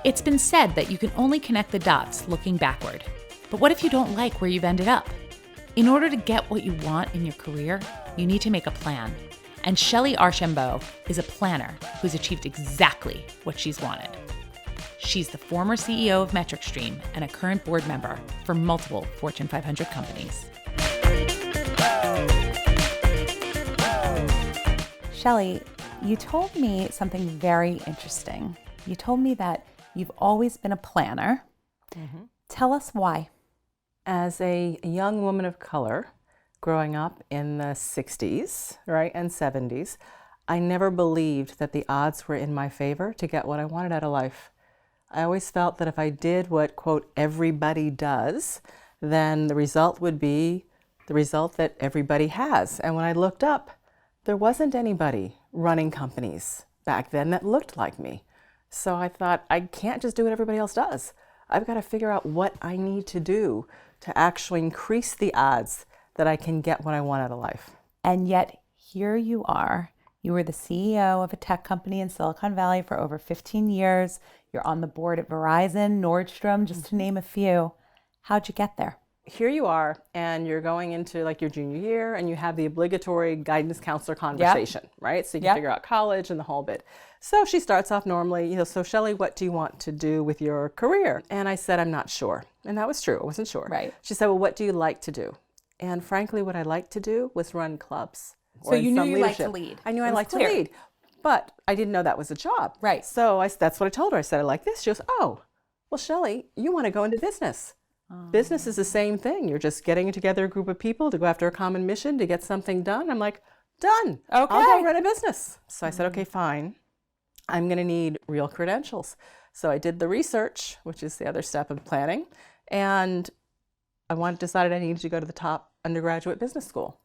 It's been said that you can only connect the dots looking backward. But what if you don't like where you've ended up? In order to get what you want in your career, you need to make a plan. And Shellye Archambeau is a planner who's achieved exactly what she's wanted. She's the former CEO of MetricStream and a current board member for multiple Fortune 500 companies. Shellye, you told me something very interesting. You told me that you've always been a planner. Mm-hmm. Tell us why. As a young woman of color, growing up in the 60s, right, and 70s, I never believed that the odds were in my favor to get what I wanted out of life. I always felt that if I did what, quote, everybody does, then the result would be the result that everybody has. And when I looked up, there wasn't anybody running companies back then that looked like me. So I thought, I can't just do what everybody else does. I've got to figure out what I need to do to actually increase the odds that I can get what I want out of life. And yet, here you are. You were the CEO of a tech company in Silicon Valley for over 15 years. You're on the board at Verizon, Nordstrom, just to name a few. How'd you get there? Here you are, and you're going into like your junior year, and you have the obligatory guidance counselor conversation, right? So you can figure out college and the whole bit. So she starts off normally, so Shellye, what do you want to do with your career? And I said, I'm not sure. And that was true, I wasn't sure. Right. She said, well, what do you like to do? And frankly, what I liked to do was run clubs. So you knew you liked to lead. I knew I liked to lead, but I didn't know that was a job. Right. So that's what I told her. I said, I like this. She goes, oh, well, Shellye, you want to go into business. Business is the same thing. You're just getting together a group of people to go after a common mission to get something done. I'm like, done. Okay. I'll go run a business. So I said, okay, fine. I'm going to need real credentials. So I did the research, which is the other step of planning. And I decided I needed to go to the top undergraduate business school,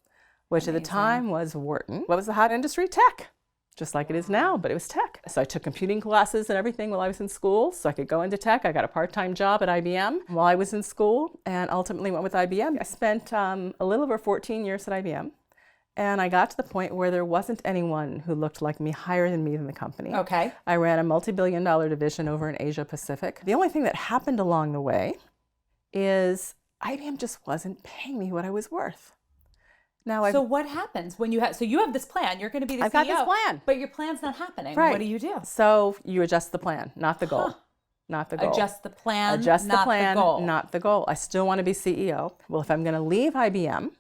which at the time was Wharton. What was the hot industry? Tech. Just like it is now, but it was tech. So I took computing classes and everything while I was in school so I could go into tech. I got a part-time job at IBM while I was in school and ultimately went with IBM. I spent a little over 14 years at IBM, and I got to the point where there wasn't anyone who looked like me, higher than me in the company. Okay. I ran a multi-billion-dollar division over in Asia Pacific. The only thing that happened along the way is IBM just wasn't paying me what I was worth. Now, so what happens when you have this plan? You're going to be the CEO. I've got this plan, but your plan's not happening. Right. What do you do? So you adjust the plan, not the goal. Not the goal. Adjust the plan. Adjust the plan, the goal. not the goal. I still want to be CEO. Well, if I'm going to leave IBM,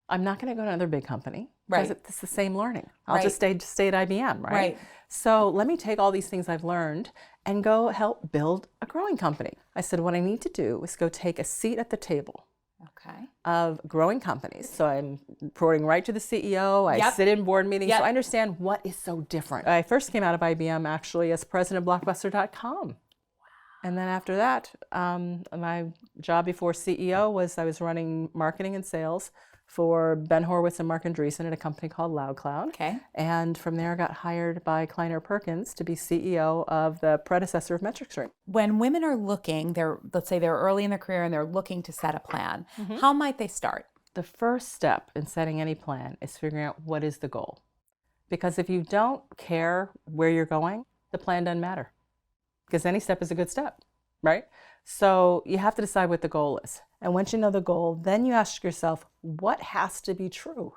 I'm not going to go to another big company because it's the same learning. I'll just stay at IBM, right? Right. So let me take all these things I've learned and go help build a growing company. I said, what I need to do is go take a seat at the table. Okay. Of growing companies. So I'm reporting right to the CEO. I sit in board meetings. So I understand what is so different. I first came out of IBM actually as president of Blockbuster.com. Wow. And then after that, my job before CEO was I was running marketing and sales for Ben Horowitz and Mark Andreessen at a company called LoudCloud. Okay. And from there I got hired by Kleiner Perkins to be CEO of the predecessor of MetricStream. When women are looking, let's say they're early in their career and they're looking to set a plan, how might they start? The first step in setting any plan is figuring out what is the goal. Because if you don't care where you're going, the plan doesn't matter. Because any step is a good step, right? So you have to decide what the goal is. And once you know the goal, then you ask yourself, what has to be true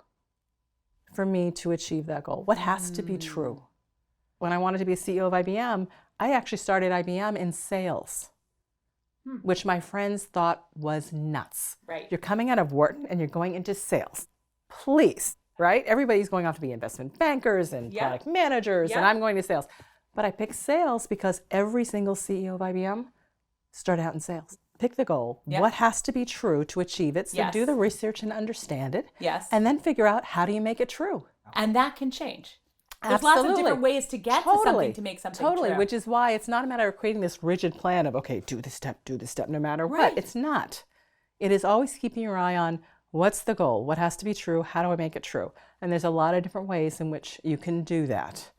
for me to achieve that goal? What has to be true? When I wanted to be a CEO of IBM, I actually started IBM in sales, which my friends thought was nuts. Right. You're coming out of Wharton and you're going into sales. Please, right? Everybody's going off to be investment bankers and product managers, and I'm going to sales. But I picked sales because every single CEO of IBM started out in sales. Pick the goal. Yep. What has to be true to achieve it? So do the research and understand it. Yes. And then figure out how do you make it true. And that can change. There's Absolutely. lots of different ways to get to something to make something true. Which is why it's not a matter of creating this rigid plan of, okay, do this step, no matter what. It's not. It is always keeping your eye on what's the goal? What has to be true? How do I make it true? And there's a lot of different ways in which you can do that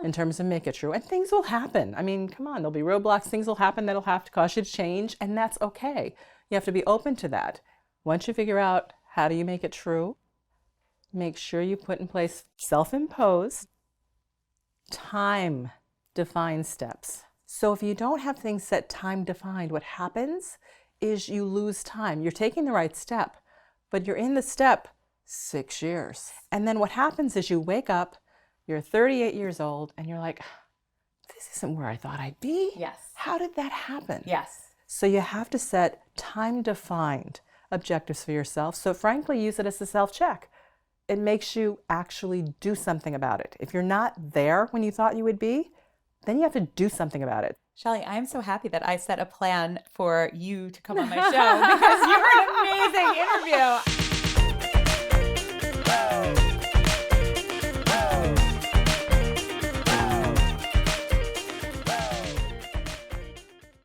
in terms of make it true. And things will happen. I mean, come on, there'll be roadblocks. Things will happen that'll have to cause you to change, and that's okay. You have to be open to that. Once you figure out how do you make it true, make sure you put in place self-imposed, time-defined steps. So if you don't have things set time defined, what happens is you lose time. You're taking the right step, but you're in the step 6 years. And then what happens is you wake up, you're 38 years old, and you're like, this isn't where I thought I'd be. Yes. How did that happen? Yes. So you have to set time-defined objectives for yourself. So frankly, use it as a self-check. It makes you actually do something about it. If you're not there when you thought you would be, then you have to do something about it. Shellye, I'm so happy that I set a plan for you to come on my show because you're an amazing interview.